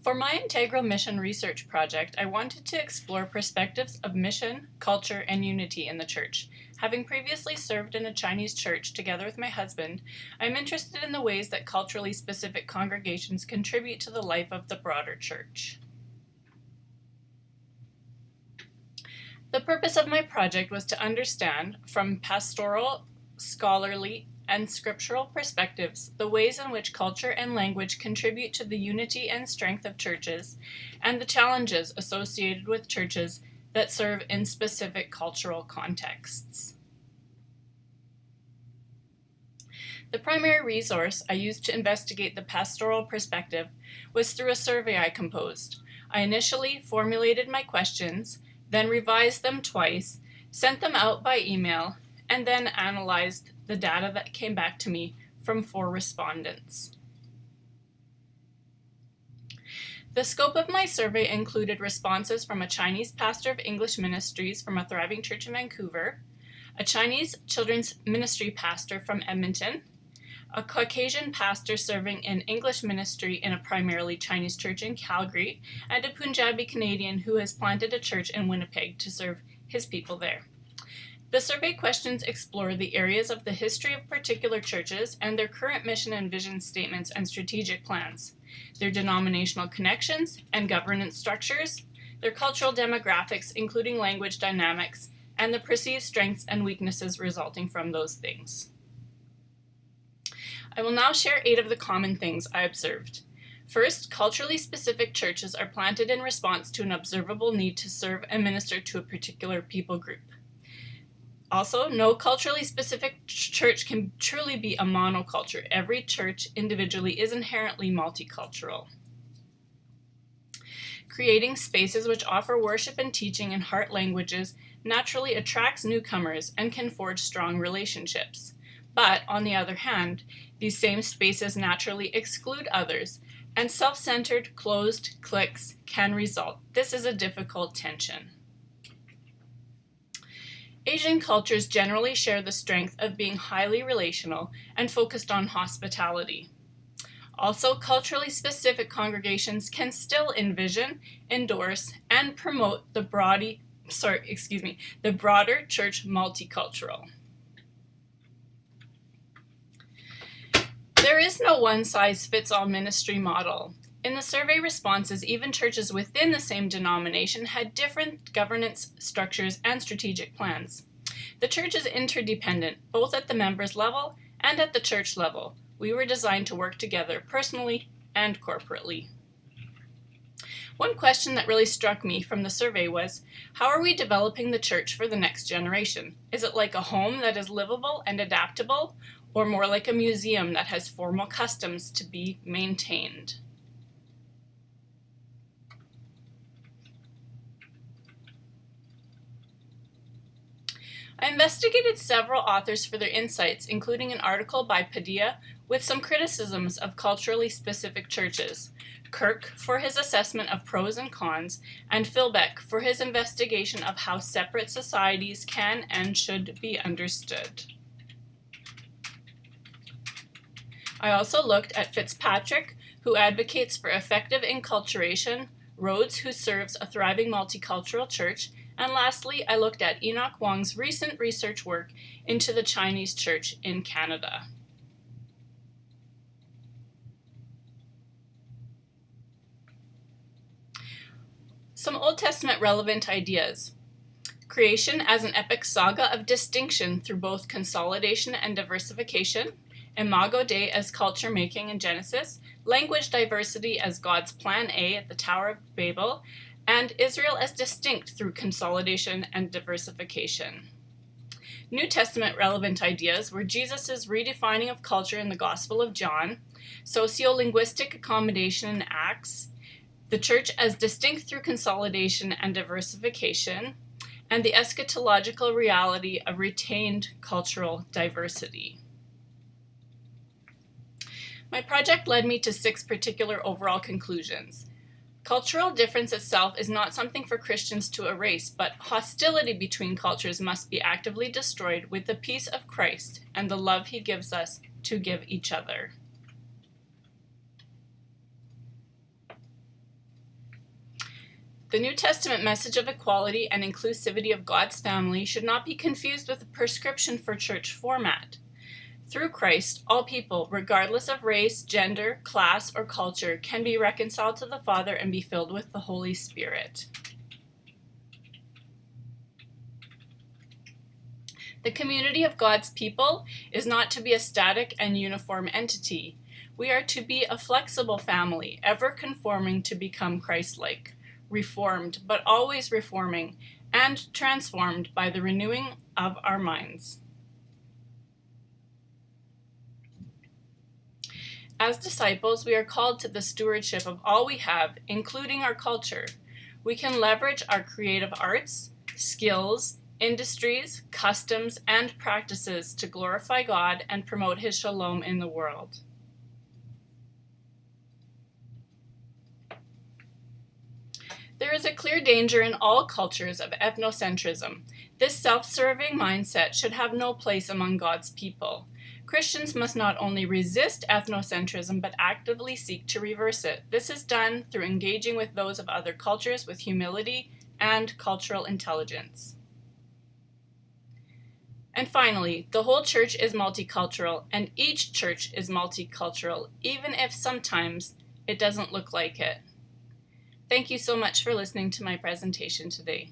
For my integral mission research project, I wanted to explore perspectives of mission, culture, and unity in the church. Having previously served in a Chinese church together with my husband, I am interested in the ways that culturally specific congregations contribute to the life of the broader church. The purpose of my project was to understand, from pastoral, scholarly, and scriptural perspectives, the ways in which culture and language contribute to the unity and strength of churches, and the challenges associated with churches that serve in specific cultural contexts. The primary resource I used to investigate the pastoral perspective was through a survey I composed. I initially formulated my questions, then revised them twice, sent them out by email, and then analyzed the data that came back to me from 4 respondents. The scope of my survey included responses from a Chinese pastor of English ministries from a thriving church in Vancouver, a Chinese children's ministry pastor from Edmonton, a Caucasian pastor serving in English ministry in a primarily Chinese church in Calgary, and a Punjabi Canadian who has planted a church in Winnipeg to serve his people there. The survey questions explore the areas of the history of particular churches and their current mission and vision statements and strategic plans, their denominational connections and governance structures, their cultural demographics including language dynamics, and the perceived strengths and weaknesses resulting from those things. I will now share 8 of the common things I observed. First, culturally specific churches are planted in response to an observable need to serve and minister to a particular people group. Also, no culturally specific church can truly be a monoculture. Every church individually is inherently multicultural. Creating spaces which offer worship and teaching in heart languages naturally attracts newcomers and can forge strong relationships. But, on the other hand, these same spaces naturally exclude others, and self-centered, closed cliques can result. This is a difficult tension. Asian cultures generally share the strength of being highly relational and focused on hospitality. Also, culturally specific congregations can still envision, endorse, and promote the broader church multicultural. There is no one-size-fits-all ministry model. In the survey responses, even churches within the same denomination had different governance structures and strategic plans. The church is interdependent, both at the members level and at the church level. We were designed to work together personally and corporately. One question that really struck me from the survey was, how are we developing the church for the next generation? Is it like a home that is livable and adaptable, or more like a museum that has formal customs to be maintained? I investigated several authors for their insights, including an article by Padilla with some criticisms of culturally specific churches, Kirk for his assessment of pros and cons, and Philbeck for his investigation of how separate societies can and should be understood. I also looked at Fitzpatrick, who advocates for effective enculturation, Rhodes, who serves a thriving multicultural church, and lastly, I looked at Enoch Wong's recent research work into the Chinese church in Canada. Some Old Testament relevant ideas. Creation as an epic saga of distinction through both consolidation and diversification, Imago Dei as culture making in Genesis, language diversity as God's plan A at the Tower of Babel, and Israel as distinct through consolidation and diversification. New Testament relevant ideas were Jesus' redefining of culture in the Gospel of John, sociolinguistic accommodation in Acts, the church as distinct through consolidation and diversification, and the eschatological reality of retained cultural diversity. My project led me to 6 particular overall conclusions. Cultural difference itself is not something for Christians to erase, but hostility between cultures must be actively destroyed with the peace of Christ and the love he gives us to give each other. The New Testament message of equality and inclusivity of God's family should not be confused with a prescription for church format. Through Christ, all people, regardless of race, gender, class, or culture, can be reconciled to the Father and be filled with the Holy Spirit. The community of God's people is not to be a static and uniform entity. We are to be a flexible family, ever conforming to become Christ-like, reformed, but always reforming, and transformed by the renewing of our minds. As disciples, we are called to the stewardship of all we have, including our culture. We can leverage our creative arts, skills, industries, customs, and practices to glorify God and promote His shalom in the world. There is a clear danger in all cultures of ethnocentrism. This self-serving mindset should have no place among God's people. Christians must not only resist ethnocentrism, but actively seek to reverse it. This is done through engaging with those of other cultures with humility and cultural intelligence. And finally, the whole church is multicultural, and each church is multicultural, even if sometimes it doesn't look like it. Thank you so much for listening to my presentation today.